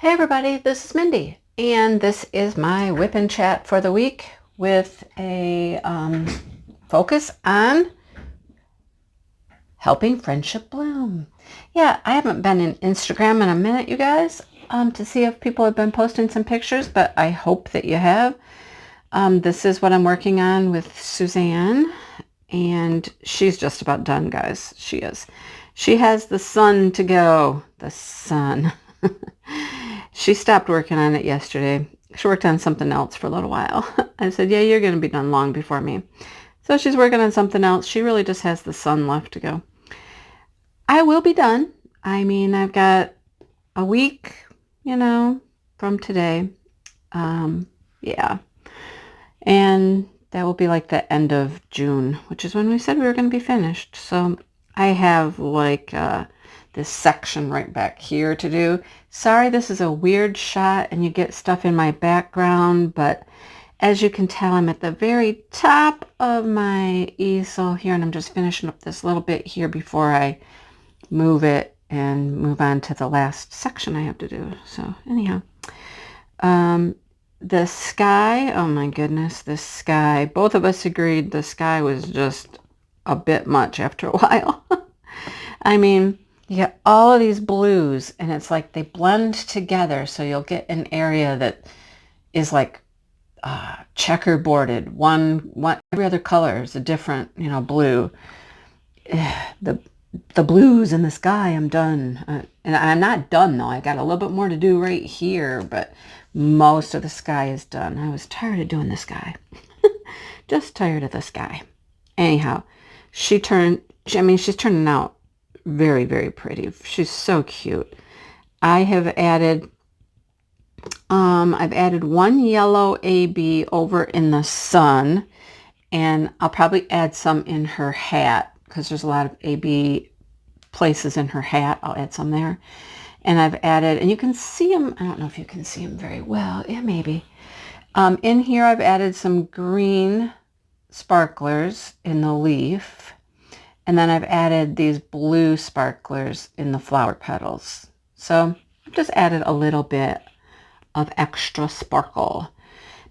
Hey everybody, this is Mindy, and this is my whip and chat for the week with a focus on helping friendship bloom. Yeah, I haven't been in Instagram in a minute, you guys, to see if people have been posting some pictures, but I hope that you have. This is what I'm working on with Suzanne, and she's just about done, guys. She is. She has the sun to go. The sun. She stopped working on it yesterday. She worked on something else for a little while. I said, yeah, you're going to be done long before me. So she's working on something else. She really just has the sun left to go. I will be done. I mean, I've got a week, from today. Yeah. And that will be like the end of June, which is when we said we were going to be finished. So I have like this section right back here to do. Sorry, this is a weird shot and you get stuff in my background, but as you can tell, I'm at the very top of my easel here, and I'm just finishing up this little bit here before I move it and move on to the last section I have to do. So anyhow, the sky, oh my goodness, the sky, both of us agreed the sky was just a bit much after a while. I mean, you get all of these blues and it's like they blend together, so you'll get an area that is like checkerboarded. One every other color is a different, blue. The blues in the sky, I'm done. And I'm not done though. I got a little bit more to do right here, but most of the sky is done. I was tired of doing the sky. Just tired of the sky. Anyhow, she's turning out very, very pretty. She's so cute. I've added one yellow AB over in the sun, and I'll probably add some in her hat because there's a lot of AB places in her hat. I'll add some there. And I've added, and you can see them, I don't know if you can see them very well. Yeah, maybe. In here, I've added some green sparklers in the leaf. And then I've added these blue sparklers in the flower petals. So I've just added a little bit of extra sparkle.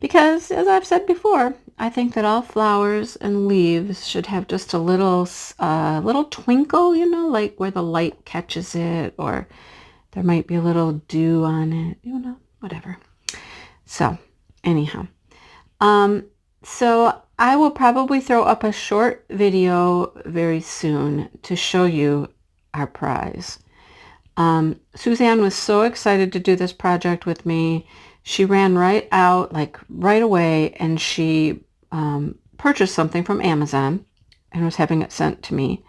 Because, as I've said before, I think that all flowers and leaves should have just a little twinkle, like where the light catches it, or there might be a little dew on it, whatever. So, anyhow. So I will probably throw up a short video very soon to show you our prize. Suzanne was so excited to do this project with me. She ran right out, like right away, and she purchased something from Amazon and was having it sent to me.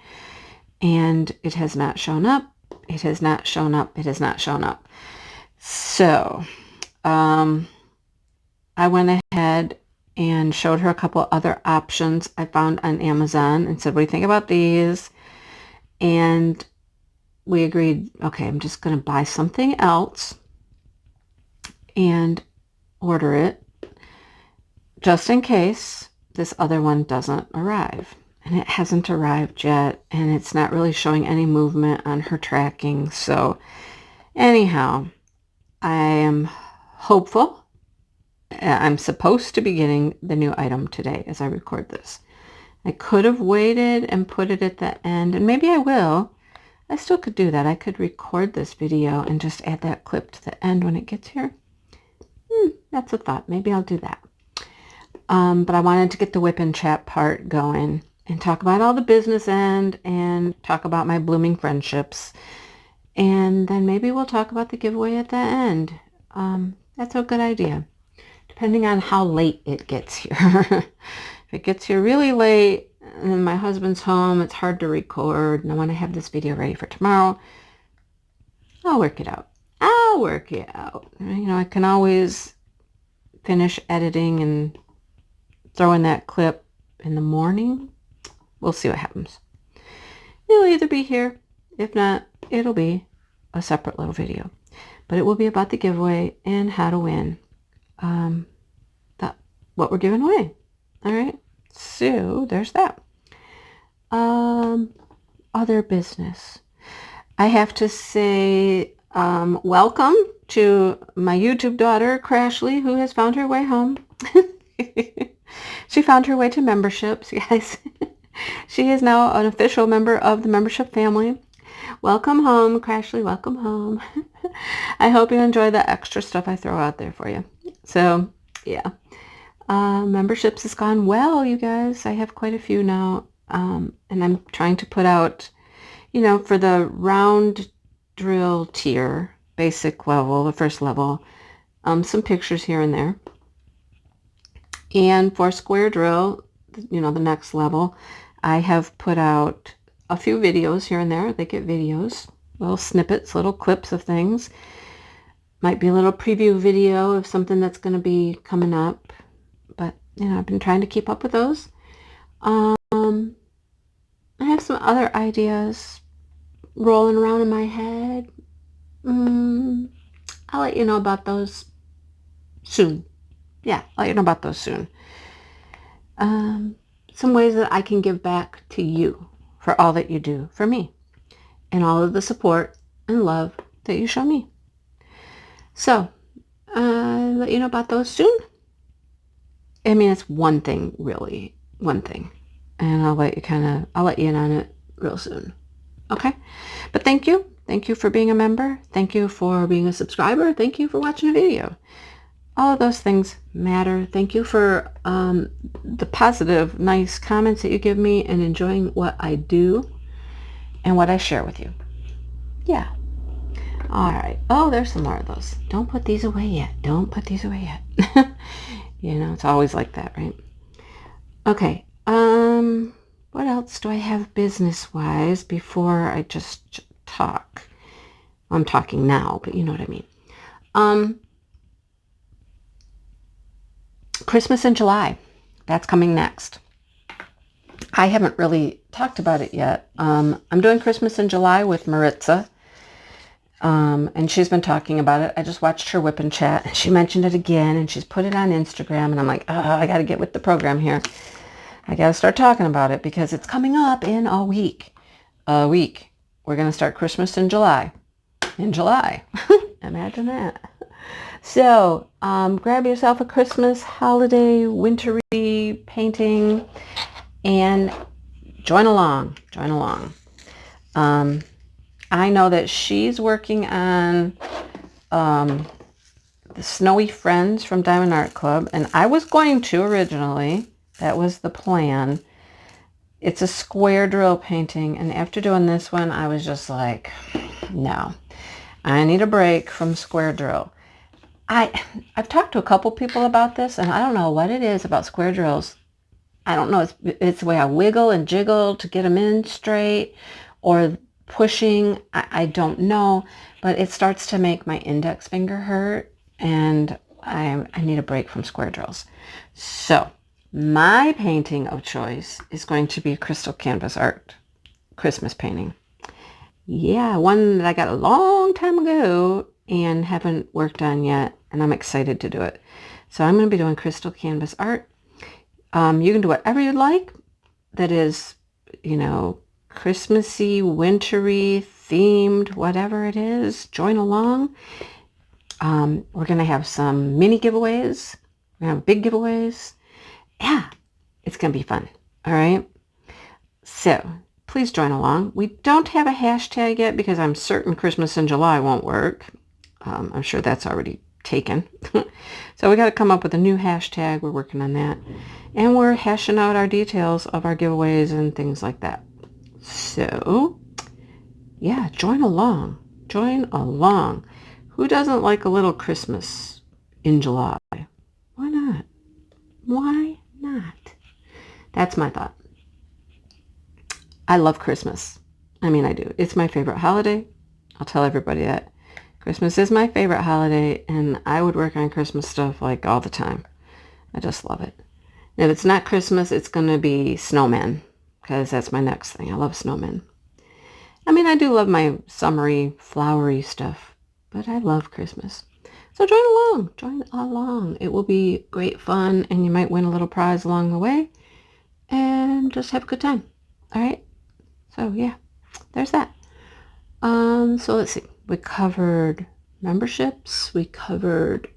And it has not shown up. It has not shown up. It has not shown up. So I went ahead and showed her a couple other options I found on Amazon and said, what do you think about these? And we agreed, okay, I'm just going to buy something else and order it just in case this other one doesn't arrive. And it hasn't arrived yet, and it's not really showing any movement on her tracking. So anyhow, I am hopeful. I'm supposed to be getting the new item today as I record this. I could have waited and put it at the end, and maybe I will. I still could do that. I could record this video and just add that clip to the end when it gets here. That's a thought. Maybe I'll do that. But I wanted to get the whip and chat part going and talk about all the business end and talk about my blooming friendships. And then maybe we'll talk about the giveaway at the end. That's a good idea, depending on how late it gets here. If it gets here really late and my husband's home, it's hard to record, and I want to have this video ready for tomorrow, I'll work it out. I'll work it out. I can always finish editing and throw in that clip in the morning. We'll see what happens. It'll either be here. If not, it'll be a separate little video. But it will be about the giveaway and how to win what we're giving away. All right. So there's that. Other business. I have to say welcome to my YouTube daughter, Crashly, who has found her way home. She found her way to memberships, guys. She is now an official member of the membership family. Welcome home, Crashly. Welcome home. I hope you enjoy the extra stuff I throw out there for you. So, yeah. Memberships has gone well, you guys. I have quite a few now. And I'm trying to put out, for the round drill tier, basic level, the first level, some pictures here and there. And for square drill, the next level, I have put out a few videos here and there. They get videos, little snippets, little clips of things. Might be a little preview video of something that's going to be coming up. But, I've been trying to keep up with those. I have some other ideas rolling around in my head. I'll let you know about those soon. Yeah, I'll let you know about those soon. Some ways that I can give back to you for all that you do for me and all of the support and love that you show me. So, I'll let you know about those soon. I mean, it's one thing, really. One thing. And I'll let you in on it real soon. Okay? But thank you. Thank you for being a member. Thank you for being a subscriber. Thank you for watching a video. All of those things matter. Thank you for the positive, nice comments that you give me and enjoying what I do and what I share with you. Yeah. All right. Oh, there's some more of those. Don't put these away yet. Don't put these away yet. It's always like that, right? Okay. What else do I have business-wise before I just talk? I'm talking now, but you know what I mean. Christmas in July. That's coming next. I haven't really talked about it yet. I'm doing Christmas in July with Maritza. And she's been talking about it. I just watched her whip and chat, and she mentioned it again, and she's put it on Instagram, and I'm like, oh, I got to get with the program here. I got to start talking about it because it's coming up in a week. A week. We're going to start Christmas in July. In July. Imagine that. So, grab yourself a Christmas, holiday, wintry painting, and join along. Join along. I know that she's working on the Snowy Friends from Diamond Art Club, and I was going to originally. That was the plan. It's a square drill painting, and after doing this one, I was just like, no, I need a break from square drill. I've talked to a couple people about this, and I don't know what it is about square drills. I don't know. It's the way I wiggle and jiggle to get them in straight, or pushing. I don't know, but it starts to make my index finger hurt, and I need a break from square drills. So my painting of choice is going to be crystal canvas art Christmas painting. Yeah, one that I got a long time ago and haven't worked on yet, and I'm excited to do it. So I'm going to be doing crystal canvas art. You can do whatever you like that is, Christmassy, wintry, themed, whatever it is. Join along. We're going to have some mini giveaways. We're going to have big giveaways. Yeah, it's going to be fun. All right. So please join along. We don't have a hashtag yet because I'm certain Christmas in July won't work. I'm sure that's already taken. So we got to come up with a new hashtag. We're working on that. And we're hashing out our details of our giveaways and things like that. So, yeah, join along. Join along. Who doesn't like a little Christmas in July? Why not? Why not? That's my thought. I love Christmas. I mean, I do. It's my favorite holiday. I'll tell everybody that. Christmas is my favorite holiday, and I would work on Christmas stuff like all the time. I just love it. And if it's not Christmas, it's going to be snowmen, because that's my next thing. I love snowmen. I mean, I do love my summery, flowery stuff, but I love Christmas. So join along. Join along. It will be great fun, and you might win a little prize along the way, and just have a good time. All right? So, yeah, there's that. So let's see. We covered memberships. We covered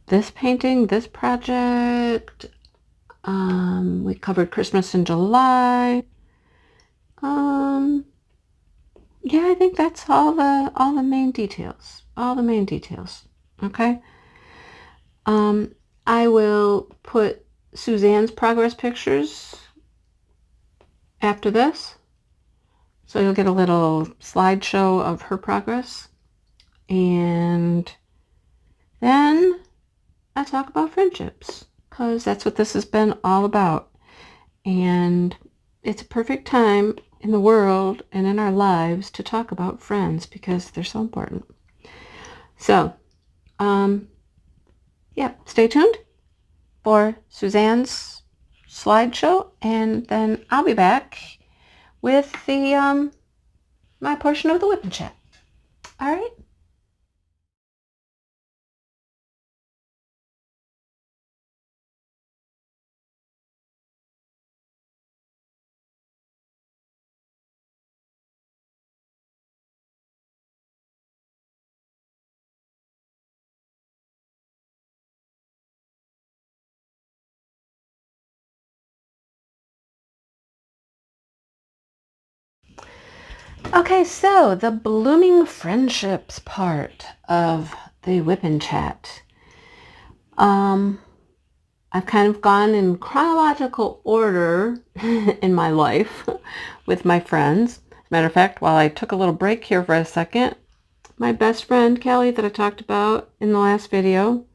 this painting, this project. We covered Christmas in July. Yeah, I think that's all the main details. All the main details. Okay. I will put Suzanne's progress pictures after this. So you'll get a little slideshow of her progress. And then I talk about friendships, because that's what this has been all about. And it's a perfect time in the world and in our lives to talk about friends, because they're so important. So, yeah, stay tuned for Suzanne's slideshow, and then I'll be back with the my portion of the whip and chat. All right. Okay, so the blooming friendships part of the whip and chat. I've kind of gone in chronological order in my life with my friends. As a matter of fact, while I took a little break here for a second, my best friend, Kelly, that I talked about in the last video,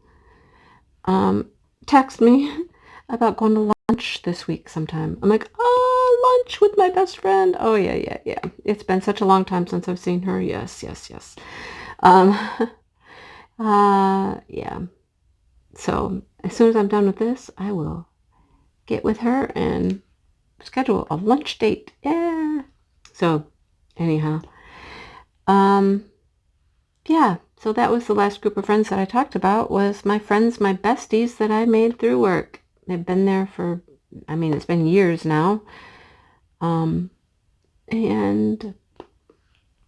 texted me about going to lunch this week sometime. I'm like, oh, lunch with my best friend. Oh, yeah. It's been such a long time since I've seen her. Yes. Yeah. So as soon as I'm done with this, I will get with her and schedule a lunch date. Yeah. So anyhow, yeah. So that was the last group of friends that I talked about, was my friends, my besties that I made through work. They've been there for, I mean, it's been years now. And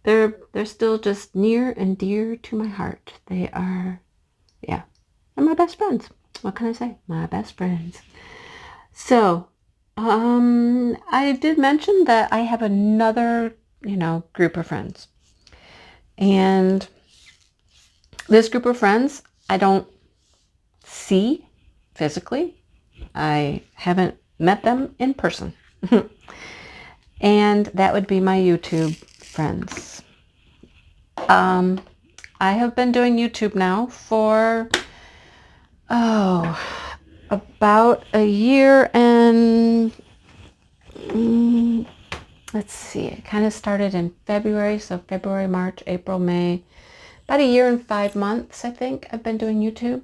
they're still just near and dear to my heart. They are, yeah, they're my best friends. What can I say? My best friends. So, I did mention that I have another, group of friends. And this group of friends, I don't see physically. I haven't met them in person. And that would be my YouTube friends. I have been doing YouTube now for, about a year and, let's see, it kind of started in February. So February, March, April, May, about a year and 5 months, I think I've been doing YouTube.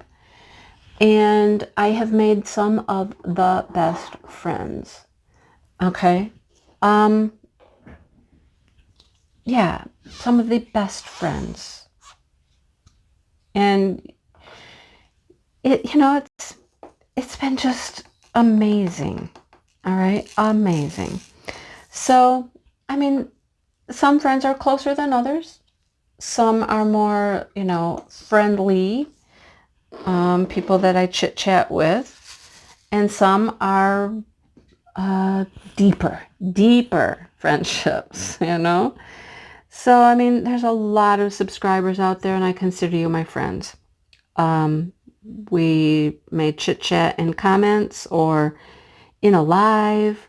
And I have made some of the best friends. Okay. Yeah, some of the best friends. And it's been just amazing. All right, amazing. So, I mean, some friends are closer than others. Some are more, friendly, people that I chit chat with, and some are deeper friendships, So, I mean, there's a lot of subscribers out there, and I consider you my friends. We may chit chat in comments or in a live.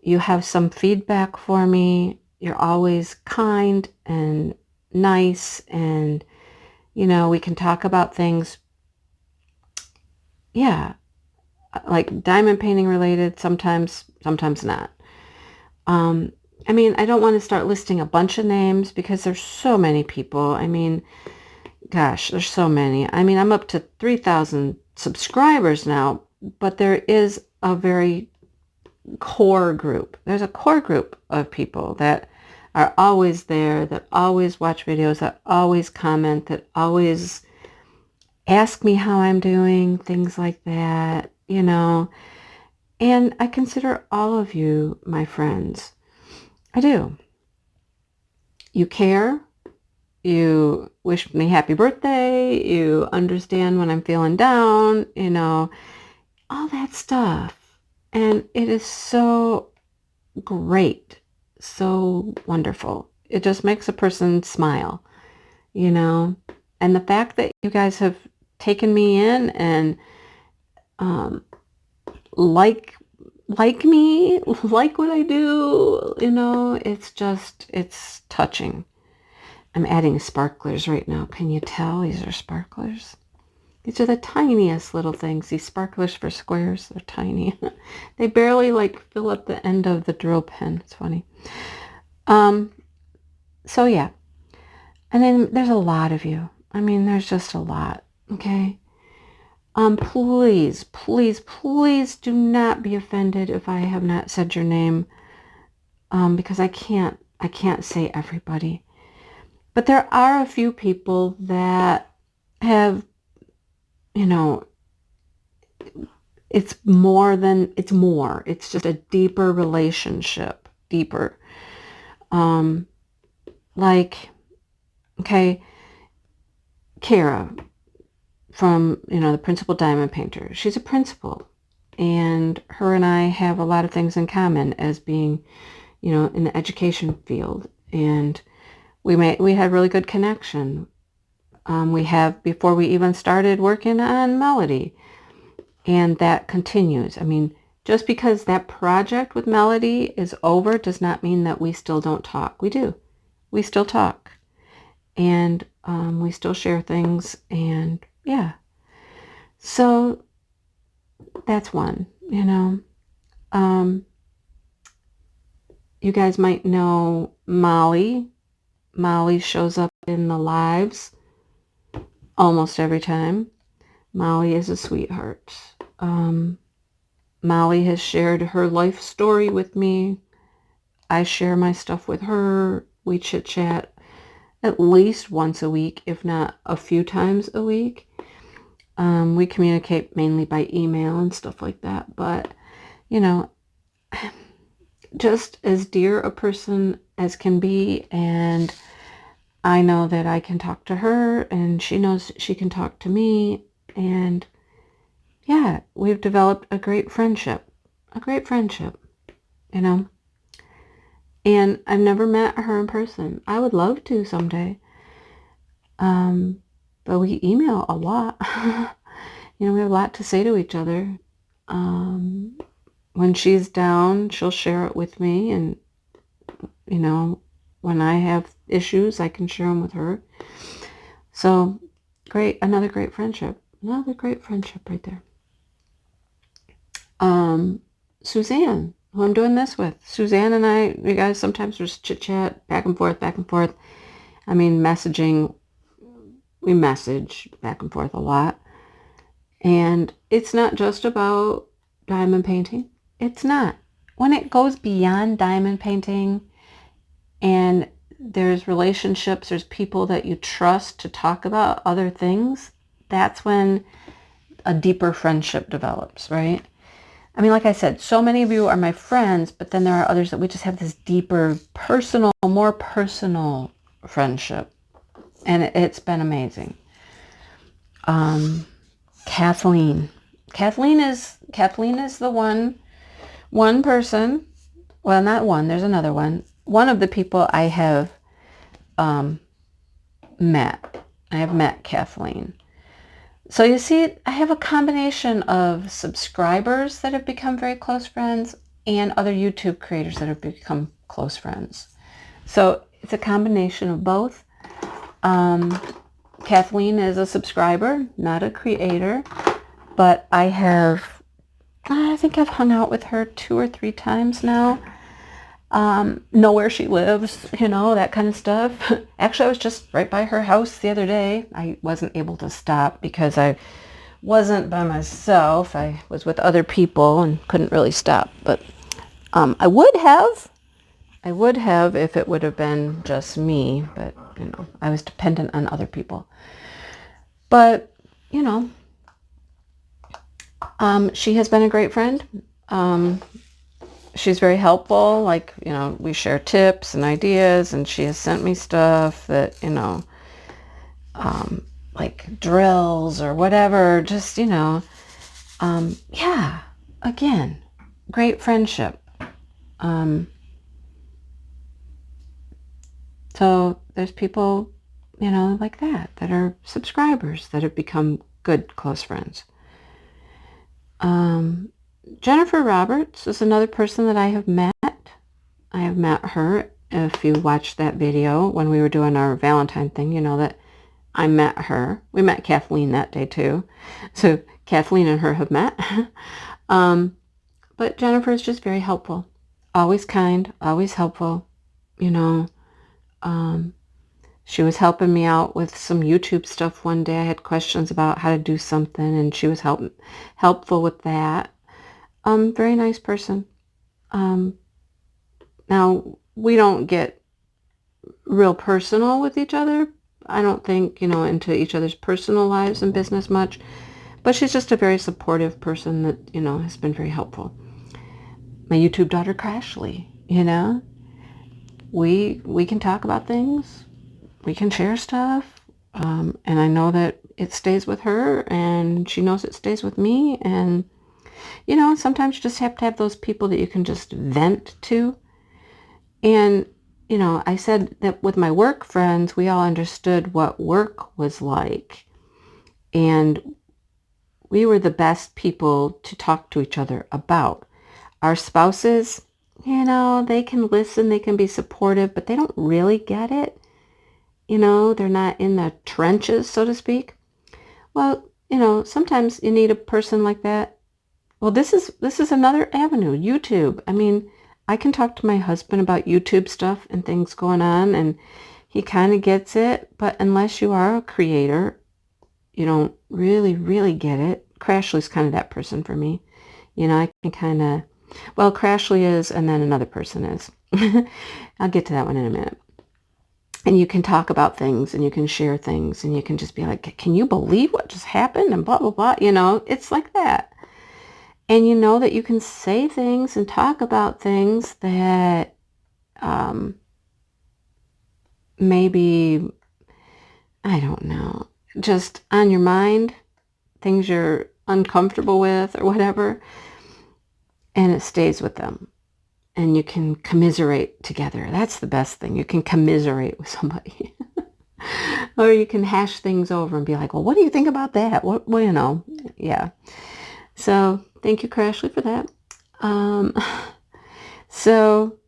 You have some feedback for me. You're always kind and nice, and, we can talk about things. Yeah, like diamond painting related, sometimes not. I mean, I don't want to start listing a bunch of names because there's so many people. I mean, gosh, there's so many. I mean, I'm up to 3,000 subscribers now, but there is a very core group. There's a core group of people that are always there, that always watch videos, that always comment, that always ask me how I'm doing, things like that, And I consider all of you my friends. I do. You care. You wish me happy birthday. You understand when I'm feeling down, you know, all that stuff. And it is so great, so wonderful. It just makes a person smile, you know. And the fact that you guys have taken me in and um, like me, like what I do, you know, it's touching. I'm adding sparklers right now. Can you tell these are sparklers? These are the tiniest little things. These sparklers for squares, they're tiny. They barely like fill up the end of the drill pen. It's funny. So yeah. And then there's a lot of you. I mean, there's just a lot. Okay. Please, please, please do not be offended if I have not said your name. Because I can't say everybody. But there are a few people that have, you know, it's more. It's just a deeper relationship. Deeper. Like, okay, Kara from, you know, the Principal Diamond Painter. She's a principal. And her and I have a lot of things in common as being, you know, in the education field. And we had really good connection. We have before we even started working on Melody. And that continues. I mean, just because that project with Melody is over does not mean that we still don't talk. We do. We still talk. And we still share things. And yeah. So that's one, you know. You guys might know Molly. Molly shows up in the lives almost every time. Molly is a sweetheart. Molly has shared her life story with me. I share my stuff with her. We chit-chat at least once a week, if not a few times a week. We communicate mainly by email and stuff like that. But, you know, just as dear a person as can be. And I know that I can talk to her and she knows she can talk to me. And yeah, we've developed a great friendship, you know. And I've never met her in person. I would love to someday. But we email a lot. You know, we have a lot to say to each other. When she's down, she'll share it with me. And, you know, when I have issues, I can share them with her. So, great. Another great friendship. Another great friendship right there. Suzanne, who I'm doing this with. Suzanne and I, you guys, sometimes there's chit-chat, back and forth. I mean, messaging. We message back and forth a lot. And it's not just about diamond painting. It's not. When it goes beyond diamond painting and there's relationships, there's people that you trust to talk about other things, that's when a deeper friendship develops, right? I mean, like I said, so many of you are my friends, but then there are others that we just have this deeper, more personal friendship. And it's been amazing. Kathleen is the one person. Well, not one. There's another one. One of the people I have met. I have met Kathleen. So you see, I have a combination of subscribers that have become very close friends and other YouTube creators that have become close friends. So it's a combination of both. Kathleen is a subscriber, not a creator, but I think I've hung out with her 2 or 3 times now. Know where she lives, you know, that kind of stuff. Actually, I was just right by her house the other day. I wasn't able to stop because I wasn't by myself. I was with other people and couldn't really stop. But I would have if it would have been just me. But, you know, I was dependent on other people. But, you know, she has been a great friend. She's very helpful. Like, you know, we share tips and ideas, and she has sent me stuff that, you know, like drills or whatever, just, yeah, again, great friendship. So there's people, like that are subscribers that have become good, close friends. Jennifer Roberts is another person that I have met. I have met her. If you watched that video when we were doing our Valentine thing, you know that I met her. We met Kathleen that day too. So Kathleen and her have met. But Jennifer is just very helpful. Always kind, always helpful. You know, she was helping me out with some YouTube stuff one day. I had questions about how to do something, and she was helpful with that. Very nice person. Now, we don't get real personal with each other. I don't think, into each other's personal lives and business much. But she's just a very supportive person that, has been very helpful. My YouTube daughter, Crashly, we can talk about things. We can share stuff. And I know that it stays with her, and she knows it stays with me. And, sometimes you just have to have those people that you can just vent to. And, I said that with my work friends, we all understood what work was like. And we were the best people to talk to each other about. Our spouses, they can listen, they can be supportive, but they don't really get it. They're not in the trenches, so to speak. Well, sometimes you need a person like that. Well, this is another avenue, YouTube. I mean, I can talk to my husband about YouTube stuff and things going on, and he kind of gets it, but unless you are a creator, you don't really, really get it. Crashly's kind of that person for me. I can kind of, well, Crashly is, and then another person is. I'll get to that one in a minute. And you can talk about things, and you can share things, and you can just be like, can you believe what just happened? And blah, blah, blah. It's like that. And you know that you can say things and talk about things that maybe, I don't know, just on your mind, things you're uncomfortable with or whatever, and it stays with them. And you can commiserate together. That's the best thing. You can commiserate with somebody. Or you can hash things over and be like, well, what do you think about that? Well, yeah. So thank you, Crashly, for that. So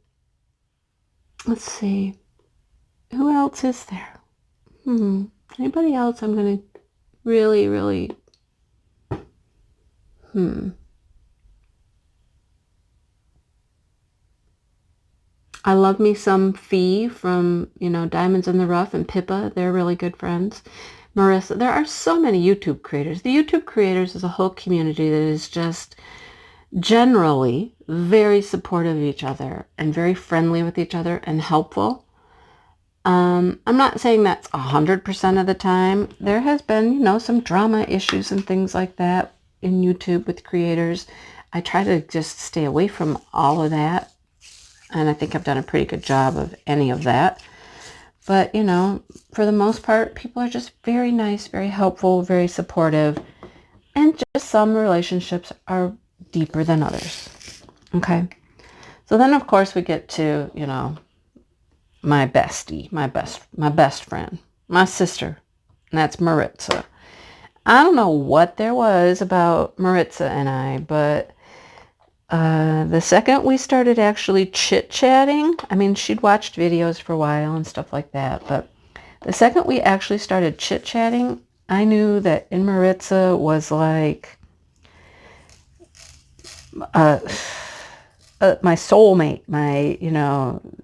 let's see. Who else is there? Anybody else I'm going to really, really... I love me some Fee from, Diamonds in the Rough, and Pippa. They're really good friends. Marissa. There are so many YouTube creators. The YouTube creators is a whole community that is just generally very supportive of each other and very friendly with each other and helpful. I'm not saying that's 100% of the time. There has been, some drama issues and things like that in YouTube with creators. I try to just stay away from all of that. And I think I've done a pretty good job of any of that. But, for the most part, people are just very nice, very helpful, very supportive. And just some relationships are deeper than others. Okay. So then, of course, we get to, my bestie, my best friend, my sister. And that's Maritza. I don't know what there was about Maritza and I, but the second we started actually chit-chatting, I mean, she'd watched videos for a while and stuff like that, but the second we actually started chit-chatting, I knew that in Maritza was like my soulmate, my,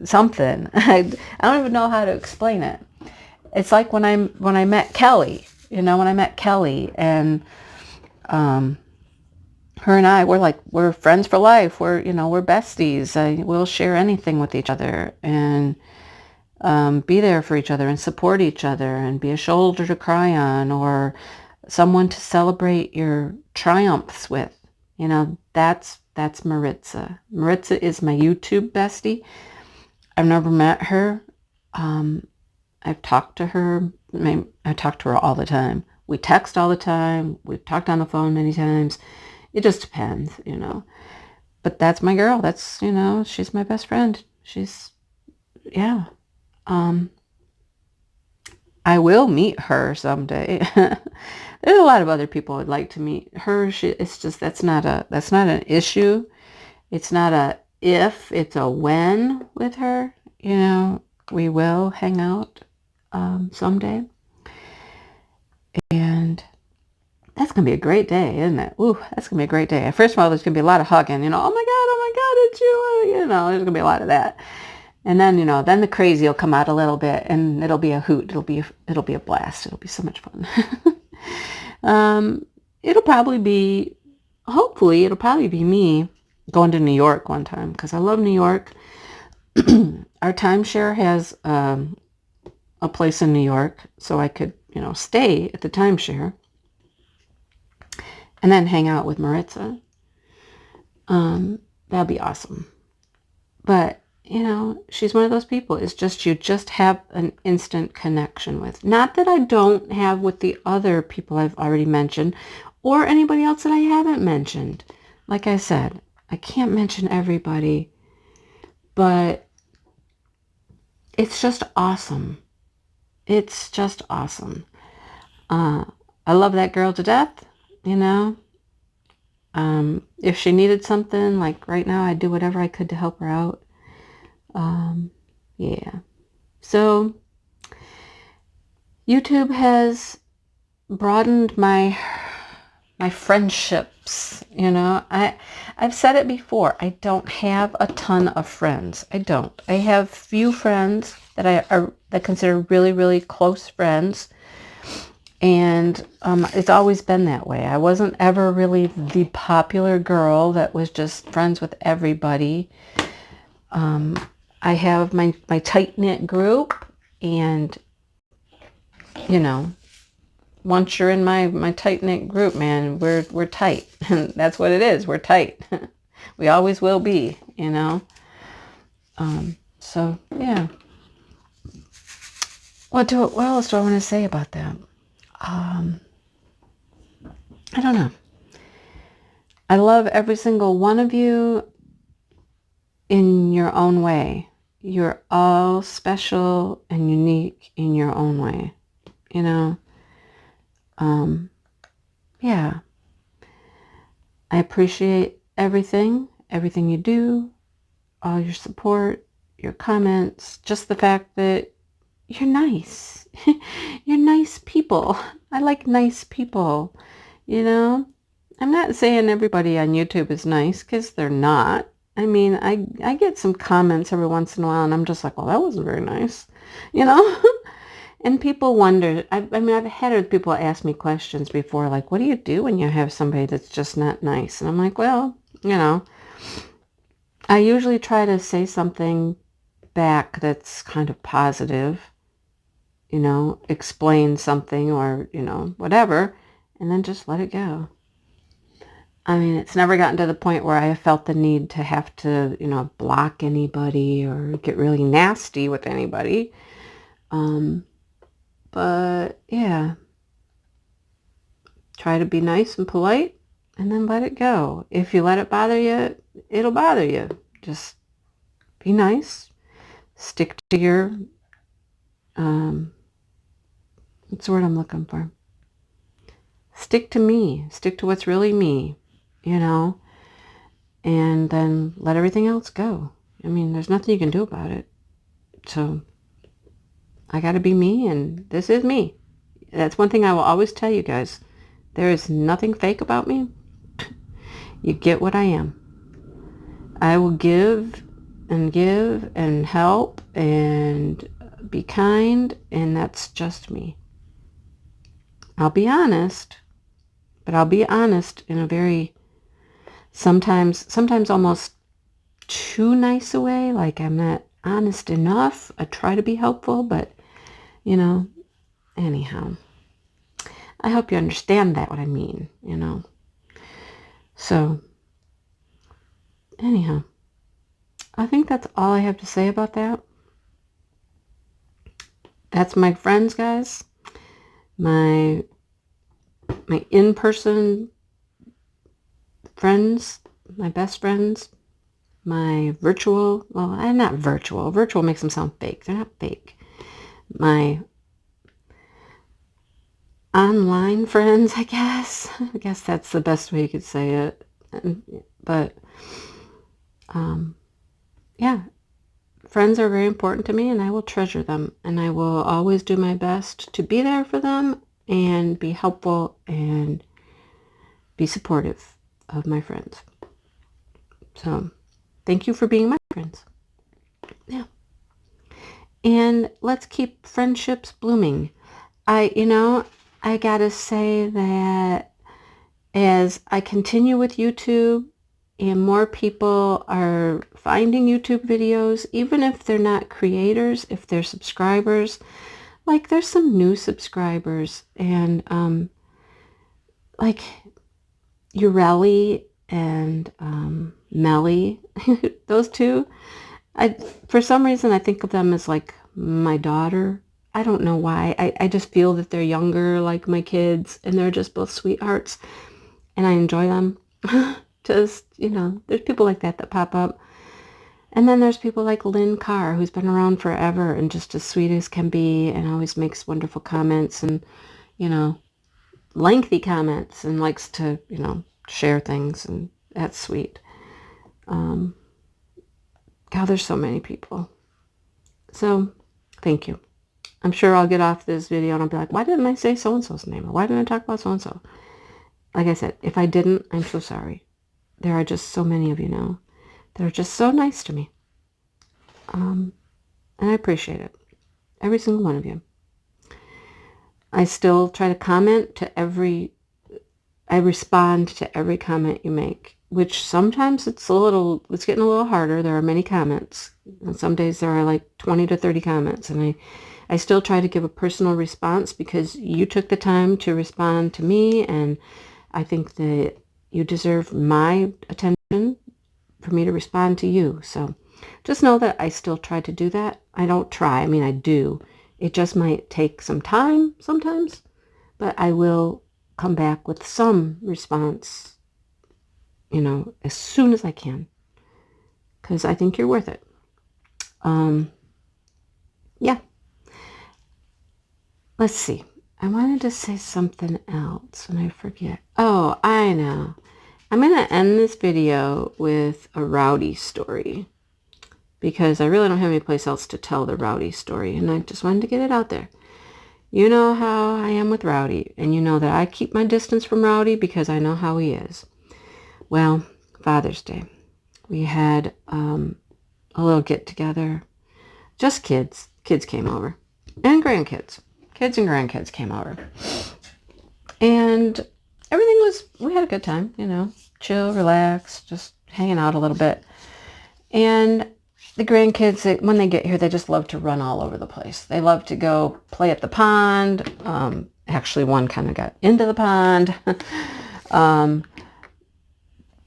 something. I don't even know how to explain it. It's like when I met Kelly, and her and I, we're friends for life. We're besties. We'll share anything with each other and be there for each other and support each other and be a shoulder to cry on or someone to celebrate your triumphs with. That's Maritza. Maritza is my YouTube bestie. I've never met her. I've talked to her I talk to her all the time. We text all the time. We've talked on the phone many times. It just depends, But that's my girl. That's, she's my best friend. Yeah. I will meet her someday. There's a lot of other people I'd like to meet. It's just, that's not an issue. It's not a if, it's a when with her. We will hang out someday. And that's going to be a great day, isn't it? Ooh, that's going to be a great day. First of all, there's going to be a lot of hugging, oh my God, it's you, there's going to be a lot of that. And then, then the crazy will come out a little bit and it'll be a hoot. It'll be a blast. It'll be so much fun. Hopefully it'll probably be me going to New York one time because I love New York. Our timeshare has a place in New York, so I could, stay at the timeshare and then hang out with Maritza. That'd be awesome. But, she's one of those people. It's just, you just have an instant connection with. Not that I don't have with the other people I've already mentioned or anybody else that I haven't mentioned. Like I said, I can't mention everybody, but it's just awesome. It's just awesome. I love that girl to death, If she needed something, like right now, I'd do whatever I could to help her out. Yeah. So YouTube has broadened my friendships, I've said it before. I don't have a ton of friends. I don't. I have few friends that I consider really, really close friends. And it's always been that way. I wasn't ever really the popular girl that was just friends with everybody. I have my tight-knit group, and, once you're in my tight-knit group, man, we're tight. That's what it is. We're tight. We always will be, So, yeah. What else do I want to say about that? I don't know. I love every single one of you in your own way. You're all special and unique in your own way, Yeah. I appreciate everything you do, all your support, your comments, just the fact that you're nice. You're nice people. I like nice people, I'm not saying everybody on YouTube is nice, because they're not. I mean, I get some comments every once in a while, and I'm just like, well, that wasn't very nice, And people wonder, I've had other people ask me questions before, like, what do you do when you have somebody that's just not nice? And I'm like, well, I usually try to say something back that's kind of positive, explain something or, whatever, and then just let it go. I mean, it's never gotten to the point where I have felt the need to have to, block anybody or get really nasty with anybody. But yeah, try to be nice and polite and then let it go. If you let it bother you, it'll bother you. Just be nice. Stick to your, what's the word I'm looking for? Stick to me. Stick to what's really me, and then let everything else go. I mean, there's nothing you can do about it. So I got to be me, and this is me. That's one thing I will always tell you guys. There is nothing fake about me. You get what I am. I will give and help and be kind, and that's just me. I'll be honest, but I'll be honest in a very, sometimes almost too nice a way. Like, I'm not honest enough. I try to be helpful, but, anyhow. I hope you understand that, what I mean, So, anyhow, I think that's all I have to say about that. That's my friends, guys. my in-person friends, my best friends, my virtual, well, I'm not virtual. Virtual makes them sound fake. They're not fake. My online friends, I guess. I guess that's the best way you could say it. But, yeah, friends are very important to me, and I will treasure them. And I will always do my best to be there for them and be helpful and be supportive of my friends. So, thank you for being my friends. Yeah. And let's keep friendships blooming. I gotta say that as I continue with YouTube and more people are finding YouTube videos, even if they're not creators, if they're subscribers, like there's some new subscribers and like Ureli and Melly, those two, for some reason I think of them as like my daughter. I don't know why. I just feel that they're younger, like my kids, and they're just both sweethearts, and I enjoy them. Just, there's people like that pop up. And then there's people like Lynn Carr, who's been around forever and just as sweet as can be and always makes wonderful comments and, lengthy comments and likes to, share things, and that's sweet. God, there's so many people. So, thank you. I'm sure I'll get off this video and I'll be like, why didn't I say so-and-so's name? Or why didn't I talk about so-and-so? Like I said, if I didn't, I'm so sorry. There are just so many of you now that are just so nice to me. And I appreciate it. Every single one of you. I still try to comment to I respond to every comment you make, which sometimes it's getting a little harder. There are many comments. And some days there are like 20 to 30 comments. And I still try to give a personal response because you took the time to respond to me. And I think that you deserve my attention for me to respond to you. So just know that I still try to do that. I don't try. I mean, I do. It just might take some time sometimes, but I will come back with some response, as soon as I can, because I think you're worth it. Yeah. Let's see. I wanted to say something else and I forget. Oh, I know. I'm going to end this video with a Rowdy story because I really don't have any place else to tell the Rowdy story, and I just wanted to get it out there. You know how I am with Rowdy, and you know that I keep my distance from Rowdy because I know how he is. Well, Father's Day, we had a little get-together. Just kids. Kids came over. And grandkids. Kids and grandkids came over. And we had a good time, chill, relax, just hanging out a little bit. And the grandkids, when they get here, they just love to run all over the place. They love to go play at the pond. Actually, one kind of got into the pond.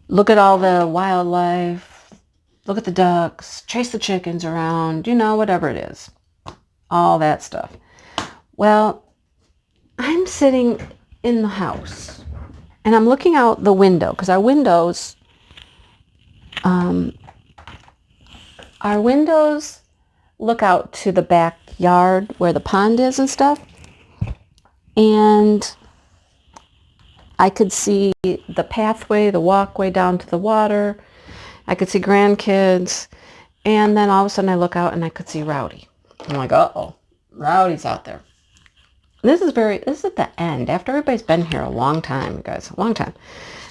Look at all the wildlife. Look at the ducks. Chase the chickens around. Whatever it is. All that stuff. Well, I'm sitting in the house. And I'm looking out the window. Because our windows look out to the backyard where the pond is and stuff. And I could see the pathway, the walkway down to the water. I could see grandkids. And then all of a sudden I look out and I could see Rowdy. I'm like, uh-oh, Rowdy's out there. This is at the end. After everybody's been here a long time, guys, a long time.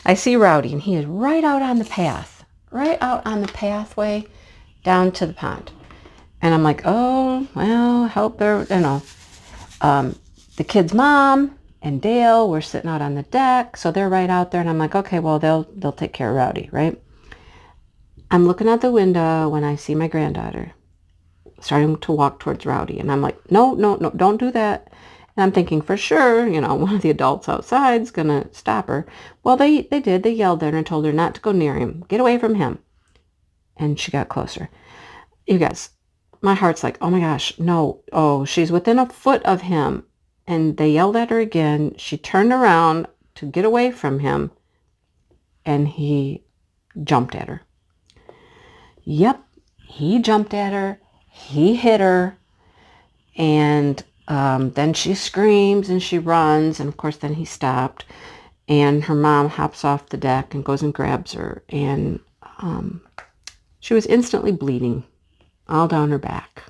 I see Rowdy and he is right out on the path. Right out on the pathway down to the pond. And I'm like, oh, well, help her, the kid's mom and Dale were sitting out on the deck, so they're right out there, and I'm like, okay, well, they'll take care of Rowdy, right? I'm looking out the window when I see my granddaughter starting to walk towards Rowdy, and I'm like, no, don't do that. And I'm thinking for sure, one of the adults outside's gonna stop her. Well, they did. They yelled at her and told her not to go near him. Get away from him. And she got closer. You guys, my heart's like, oh my gosh, no. Oh, she's within a foot of him. and they yelled at her again. She turned around to get away from him, and he jumped at her. Yep, he jumped at her. He hit her. And then she screams and she runs. And, of course, then he stopped. And her mom hops off the deck and goes and grabs her. And she was instantly bleeding all down her back.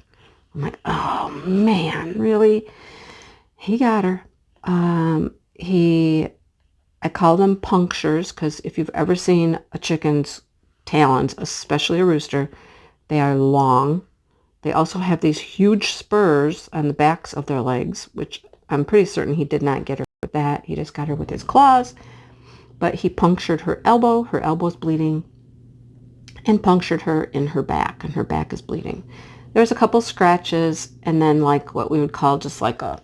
I'm like, oh, man, really? He got her. I call them punctures because if you've ever seen a chicken's talons, especially a rooster, they are long. They also have these huge spurs on the backs of their legs, which I'm pretty certain he did not get her with that. He just got her with his claws. But he punctured her elbow. Her elbow's bleeding. And punctured her in her back. And her back is bleeding. There's a couple scratches. And then like what we would call just like a,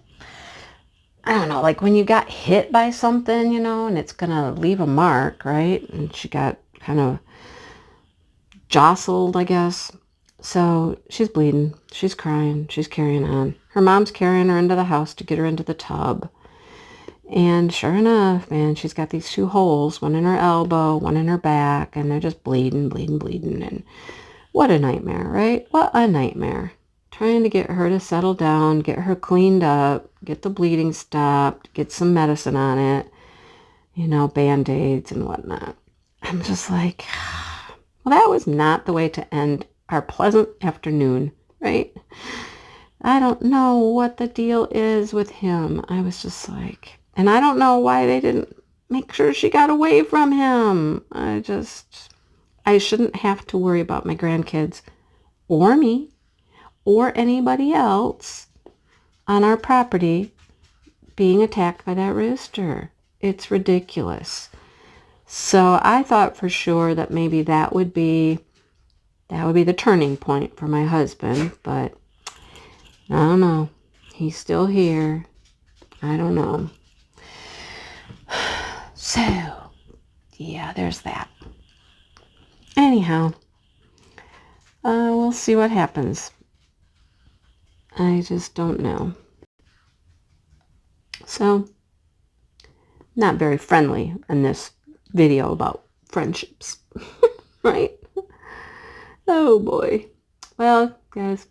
I don't know, like when you got hit by something, you know, and it's going to leave a mark, right? And she got kind of jostled, I guess. So she's bleeding. She's crying. She's carrying on. Her mom's carrying her into the house to get her into the tub. And sure enough, man, she's got these 2 holes, one in her elbow, one in her back, and they're just bleeding, bleeding, bleeding. And what a nightmare, right? What a nightmare. Trying to get her to settle down, get her cleaned up, get the bleeding stopped, get some medicine on it, you know, Band-Aids and whatnot. I'm just like, well, that was not the way to end our pleasant afternoon, right? I don't know what the deal is with him. I was just like, and I don't know why they didn't make sure she got away from him. I shouldn't have to worry about my grandkids or me or anybody else on our property being attacked by that rooster. It's ridiculous. So I thought for sure that maybe that would be the turning point for my husband, but I don't know. He's still here. I don't know. So, yeah, there's that. Anyhow, we'll see what happens. I just don't know. So, not very friendly in this video about friendships, right? Oh boy. Well, guys,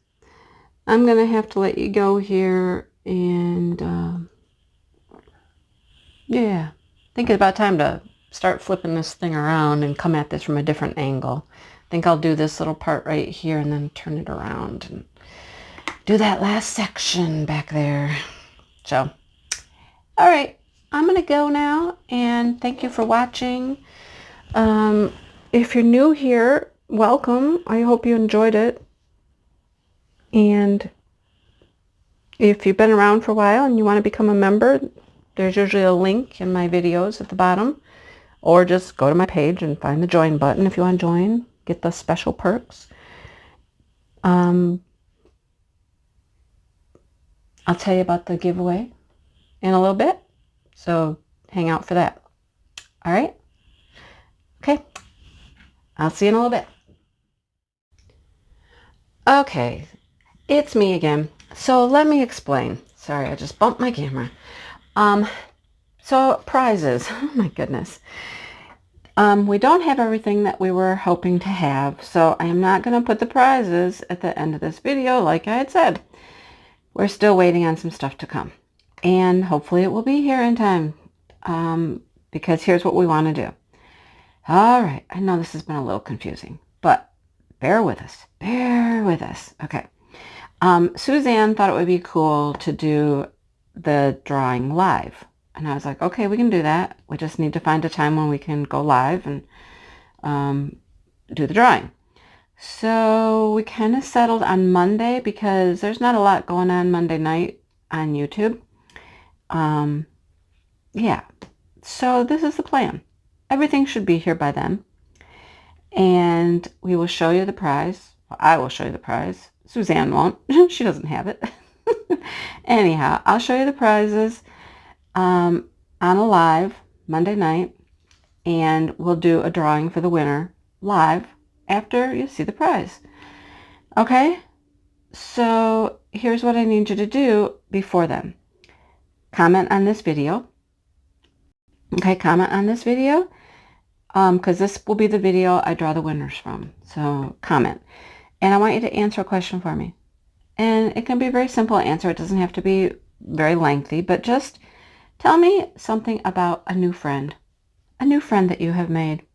I'm going to have to let you go here, and yeah, I think it's about time to start flipping this thing around and come at this from a different angle. I think I'll do this little part right here and then turn it around and do that last section back there. So, all right, I'm going to go now, and thank you for watching. If you're new here, welcome. I hope you enjoyed it. And if you've been around for a while and you want to become a member, there's usually a link in my videos at the bottom. Or just go to my page and find the join button if you want to join. Get the special perks. I'll tell you about the giveaway in a little bit. So hang out for that. All right? Okay. I'll see you in a little bit. Okay. It's me again. So let me explain. Sorry, I just bumped my camera. So prizes. Oh my goodness. We don't have everything that we were hoping to have, so I am not going to put the prizes at the end of this video like I had said. We're still waiting on some stuff to come, and hopefully it will be here in time, because here's what we want to do. All right, I know this has been a little confusing, but bear with us. Bear with us. Okay. Suzanne thought it would be cool to do the drawing live. And I was like, okay, we can do that. We just need to find a time when we can go live and do the drawing. So we kind of settled on Monday because there's not a lot going on Monday night on YouTube. Yeah. So this is the plan. Everything should be here by then. And we will show you the prize. Well, I will show you the prize. Suzanne won't. She doesn't have it. Anyhow, I'll show you the prizes on a live Monday night, and we'll do a drawing for the winner live after you see the prize. Okay? So here's what I need you to do before then. comment on this video. Okay, comment on this video, because this will be the video I draw the winners from. So comment. And I want you to answer a question for me. And it can be a very simple answer. It doesn't have to be very lengthy, but just tell me something about a new friend that you have made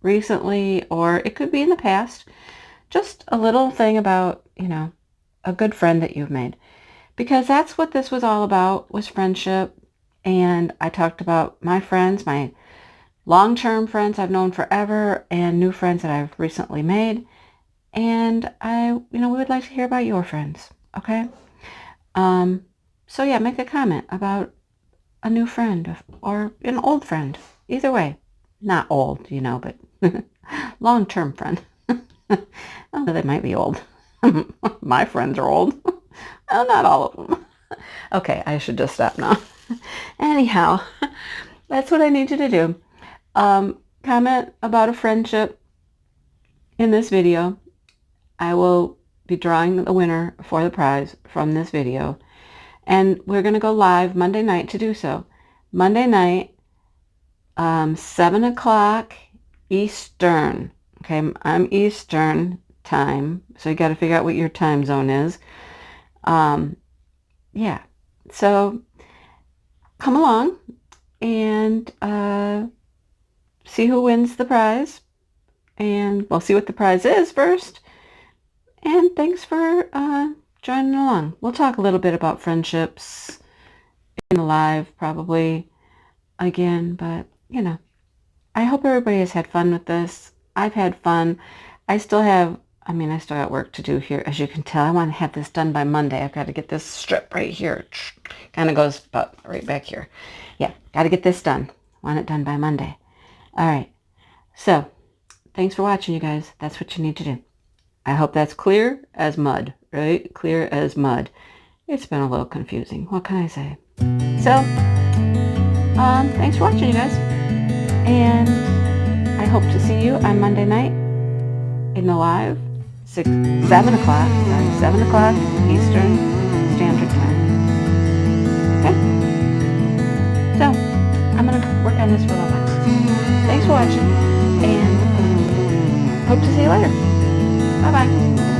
recently, or it could be in the past. Just a little thing about, a good friend that you've made. Because that's what this was all about, was friendship. And I talked about my friends, my long-term friends I've known forever, and new friends that I've recently made. And we would like to hear about your friends, okay? So yeah, make a comment about a new friend or an old friend. Either way. Not old, but long-term friend. Oh, they might be old. My friends are old. Well, not all of them. Okay, I should just stop now. Anyhow, that's what I need you to do. Comment about a friendship in this video. I will be drawing the winner for the prize from this video. And we're going to go live Monday night to do so. Monday night, 7 o'clock Eastern. Okay, I'm Eastern time, so you got to figure out what your time zone is. Yeah, so come along and see who wins the prize. And we'll see what the prize is first. And thanks for joining along. We'll talk a little bit about friendships in the live probably again, but I hope everybody has had fun with this. I've had fun. I still got work to do here. As you can tell, I want to have this done by Monday. I've got to get this strip right here. Kind of goes about right back here. Yeah, got to get this done. Want it done by Monday. All right. So, thanks for watching, you guys. That's what you need to do. I hope that's clear as mud, right? Clear as mud. It's been a little confusing. What can I say? So, thanks for watching, you guys. And I hope to see you on Monday night in the live, 7 o'clock Eastern Standard Time. Okay? So, I'm going to work on this for a little while. Thanks for watching, and hope to see you later. Bye-bye.